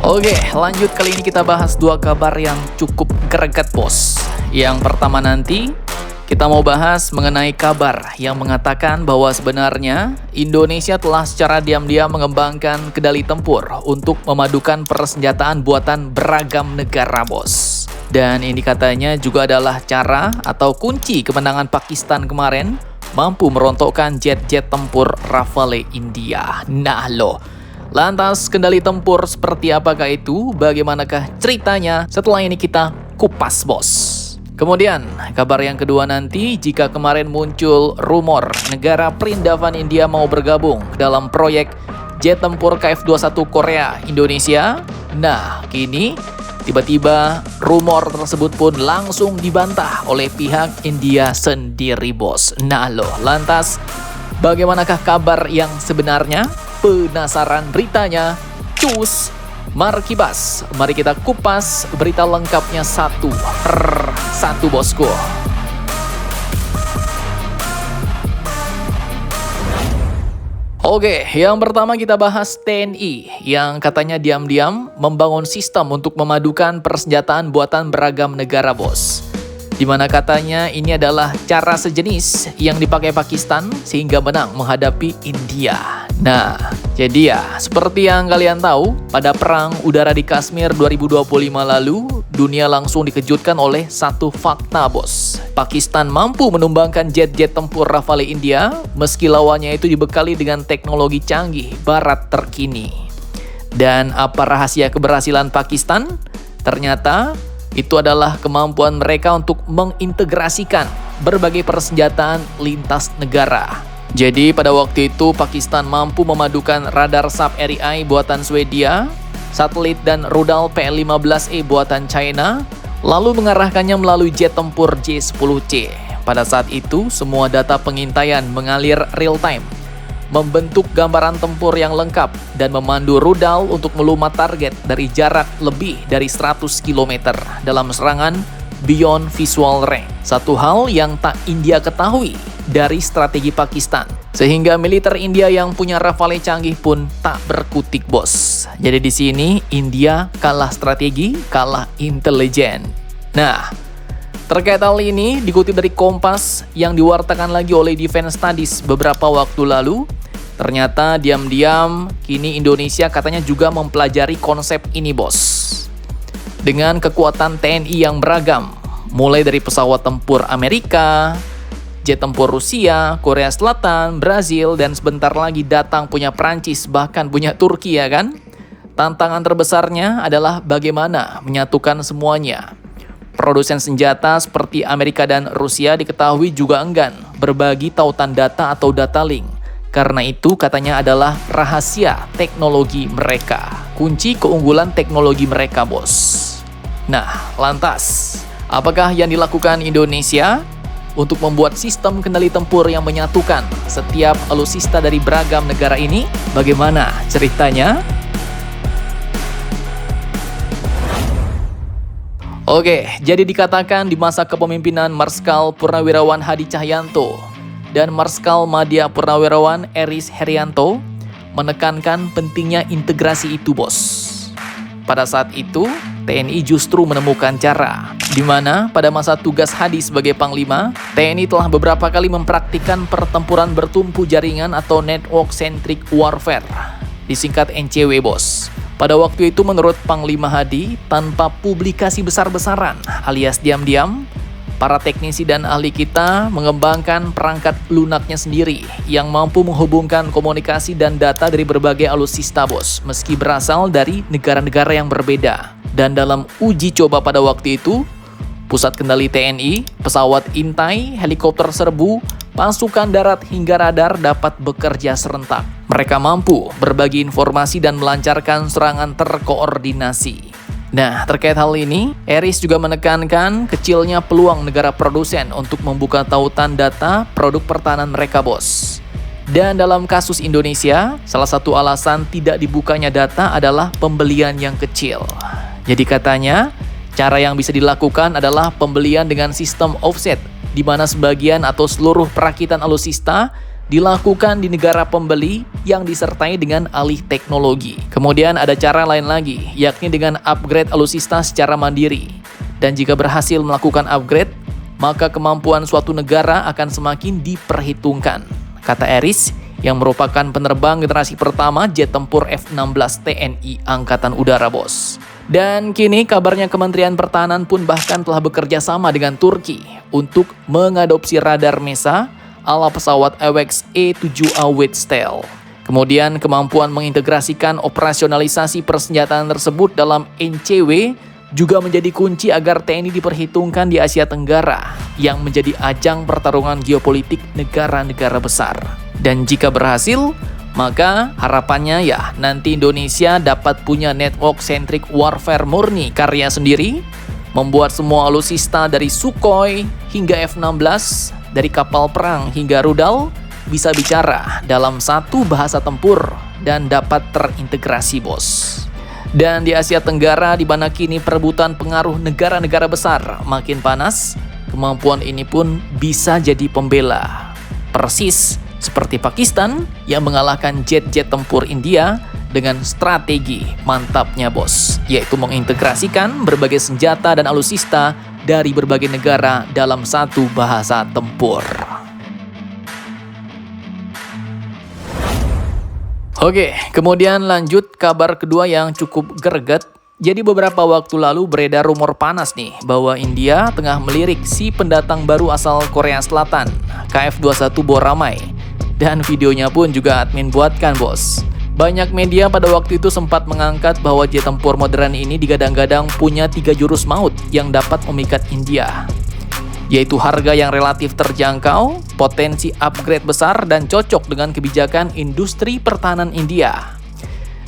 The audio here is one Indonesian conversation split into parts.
Oke, lanjut kali ini kita bahas dua kabar yang cukup greget bos. Yang pertama nanti kita mau bahas mengenai kabar yang mengatakan bahwa sebenarnya Indonesia telah secara diam-diam mengembangkan kendali tempur untuk memadukan persenjataan buatan beragam negara bos. Dan ini katanya juga adalah cara atau kunci kemenangan Pakistan kemarin mampu merontokkan jet-jet tempur Rafale India. Nah loh, lantas kendali tempur seperti apakah itu? Bagaimanakah ceritanya? Setelah ini kita kupas bos. Kemudian kabar yang kedua nanti, jika kemarin muncul rumor negara Perindavan India mau bergabung dalam proyek jet tempur KF-21 Korea Indonesia. Nah kini tiba-tiba rumor tersebut pun langsung dibantah oleh pihak India sendiri bos. Nah loh, lantas bagaimanakah kabar yang sebenarnya? Penasaran beritanya? Cus, mari kibas, mari kita kupas berita lengkapnya satu per satu bosku. Oke, yang pertama kita bahas TNI yang katanya diam-diam membangun sistem untuk memadukan persenjataan buatan beragam negara bos. Dimana katanya ini adalah cara sejenis yang dipakai Pakistan sehingga menang menghadapi India. Nah, jadi ya seperti yang kalian tahu, pada perang udara di Kashmir 2025 lalu, dunia langsung dikejutkan oleh satu fakta bos. Pakistan mampu menumbangkan jet-jet tempur Rafale India meski lawannya itu dibekali dengan teknologi canggih barat terkini. Dan apa rahasia keberhasilan Pakistan? Ternyata itu adalah kemampuan mereka untuk mengintegrasikan berbagai persenjataan lintas negara. Jadi pada waktu itu Pakistan mampu memadukan radar sub-REI buatan Swedia, satelit dan rudal PL-15E buatan China, lalu mengarahkannya melalui jet tempur J-10C. Pada saat itu semua data pengintaian mengalir real time, membentuk gambaran tempur yang lengkap dan memandu rudal untuk melumat target dari jarak lebih dari 100 km dalam serangan beyond visual range. Satu hal yang tak India ketahui dari strategi Pakistan, sehingga militer India yang punya Rafale canggih pun tak berkutik bos. Jadi di sini India kalah strategi, kalah intelijen. Nah, terkait hal ini dikutip dari Kompas yang diwartakan lagi oleh Defense Studies beberapa waktu lalu. Ternyata diam-diam kini Indonesia katanya juga mempelajari konsep ini bos. Dengan kekuatan TNI yang beragam, mulai dari pesawat tempur Amerika, jet tempur Rusia, Korea Selatan, Brazil, dan sebentar lagi datang punya Prancis, bahkan punya Turki ya kan? Tantangan terbesarnya adalah bagaimana menyatukan semuanya. Produsen senjata seperti Amerika dan Rusia diketahui juga enggan berbagi tautan data atau data link. Karena itu katanya adalah rahasia teknologi mereka. Kunci keunggulan teknologi mereka bos. Nah, lantas apakah yang dilakukan Indonesia untuk membuat sistem kendali tempur yang menyatukan setiap alutsista dari beragam negara ini? Bagaimana ceritanya? Oke, jadi dikatakan di masa kepemimpinan Marskal Purnawirawan Hadi Cahyanto dan Marskal Madya Purnawirawan Eris Herianto menekankan pentingnya integrasi itu bos. Pada saat itu, TNI justru menemukan cara, di mana pada masa tugas Hadi sebagai Panglima, TNI telah beberapa kali mempraktikkan pertempuran bertumpu jaringan atau Network Centric Warfare, disingkat NCW bos. Pada waktu itu menurut Panglima Hadi, tanpa publikasi besar-besaran alias diam-diam, para teknisi dan ahli kita mengembangkan perangkat lunaknya sendiri yang mampu menghubungkan komunikasi dan data dari berbagai alutsista bos, meski berasal dari negara-negara yang berbeda. Dan dalam uji coba pada waktu itu, pusat kendali TNI, pesawat intai, helikopter serbu, pasukan darat hingga radar dapat bekerja serentak. Mereka mampu berbagi informasi dan melancarkan serangan terkoordinasi. Nah, terkait hal ini, Eris juga menekankan kecilnya peluang negara produsen untuk membuka tautan data produk pertahanan mereka bos. Dan dalam kasus Indonesia, salah satu alasan tidak dibukanya data adalah pembelian yang kecil. Jadi katanya, cara yang bisa dilakukan adalah pembelian dengan sistem offset, di mana sebagian atau seluruh perakitan alutsista dilakukan di negara pembeli yang disertai dengan alih teknologi. Kemudian ada cara lain lagi, yakni dengan upgrade alutsista secara mandiri. Dan jika berhasil melakukan upgrade, maka kemampuan suatu negara akan semakin diperhitungkan, kata Aris, yang merupakan penerbang generasi pertama jet tempur F-16 TNI Angkatan Udara, bos. Dan kini kabarnya Kementerian Pertahanan pun bahkan telah bekerja sama dengan Turki untuk mengadopsi radar MESA ala pesawat AWACS E-7A Wheatsteel. Kemudian kemampuan mengintegrasikan operasionalisasi persenjataan tersebut dalam NCW juga menjadi kunci agar TNI diperhitungkan di Asia Tenggara yang menjadi ajang pertarungan geopolitik negara-negara besar. Dan jika berhasil, maka harapannya ya nanti Indonesia dapat punya network centric warfare murni karya sendiri, membuat semua alutsista dari Sukhoi hingga F-16, dari kapal perang hingga rudal, bisa bicara dalam satu bahasa tempur dan dapat terintegrasi, bos. Dan di Asia Tenggara, di mana kini perebutan pengaruh negara-negara besar makin panas, kemampuan ini pun bisa jadi pembela. Persis seperti Pakistan yang mengalahkan jet-jet tempur India dengan strategi mantapnya, bos, yaitu mengintegrasikan berbagai senjata dan alutsista dari berbagai negara dalam satu bahasa tempur. Oke, kemudian lanjut kabar kedua yang cukup greget. Jadi beberapa waktu lalu beredar rumor panas nih bahwa India tengah melirik si pendatang baru asal Korea Selatan, KF-21 Boramai. Dan videonya pun juga admin buatkan, bos. Banyak media pada waktu itu sempat mengangkat bahwa jet tempur modern ini digadang-gadang punya 3 jurus maut yang dapat memikat India, yaitu harga yang relatif terjangkau, potensi upgrade besar, dan cocok dengan kebijakan industri pertahanan India.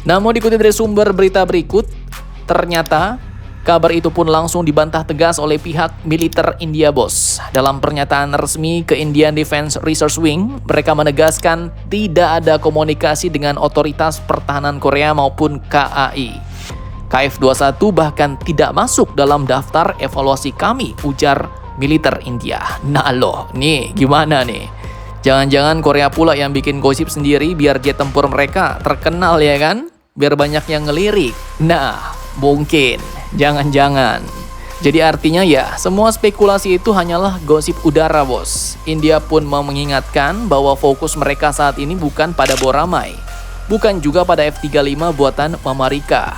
Namun dikutip dari sumber berita berikut, ternyata kabar itu pun langsung dibantah tegas oleh pihak militer India, bos. Dalam pernyataan resmi ke Indian Defense Research Wing, mereka menegaskan tidak ada komunikasi dengan otoritas pertahanan Korea maupun KAI. KF-21 bahkan tidak masuk dalam daftar evaluasi kami, ujar militer India. Nah loh, nih gimana nih? Jangan-jangan Korea pula yang bikin gosip sendiri biar jet tempur mereka terkenal, ya kan? Biar banyak yang ngelirik. Nah, mungkin. Jangan-jangan. Jadi artinya ya, semua spekulasi itu hanyalah gosip udara, bos. India pun mau mengingatkan bahwa fokus mereka saat ini bukan pada Boramai, bukan juga pada F-35 buatan Amerika,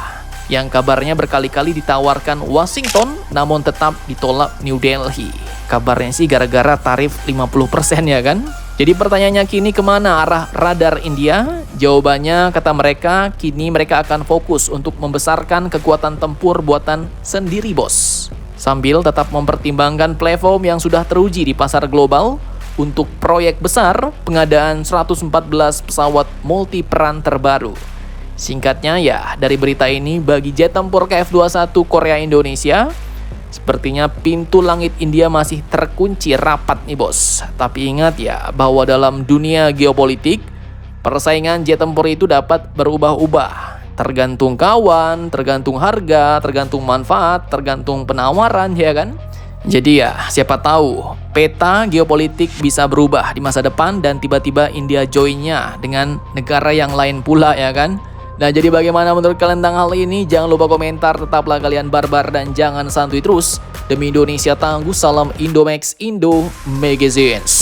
yang kabarnya berkali-kali ditawarkan Washington namun tetap ditolak New Delhi. Kabarnya sih gara-gara tarif 50% ya kan? Jadi pertanyaannya kini kemana arah radar India? Jawabannya kata mereka, kini mereka akan fokus untuk membesarkan kekuatan tempur buatan sendiri, bos. Sambil tetap mempertimbangkan platform yang sudah teruji di pasar global untuk proyek besar pengadaan 114 pesawat multiperan terbaru. Singkatnya ya, dari berita ini bagi jet tempur KF-21 Korea Indonesia, sepertinya pintu langit India masih terkunci rapat nih, bos. Tapi ingat ya, bahwa dalam dunia geopolitik, persaingan jet tempur itu dapat berubah-ubah. Tergantung kawan, tergantung harga, tergantung manfaat, tergantung penawaran, ya kan? Jadi ya, siapa tahu peta geopolitik bisa berubah di masa depan dan tiba-tiba India joinnya dengan negara yang lain pula, ya kan? Nah, jadi bagaimana menurut kalian tentang hal ini? Jangan lupa komentar, tetaplah kalian barbar dan jangan santuy terus. Demi Indonesia tangguh, salam Indomax Indo Magazines.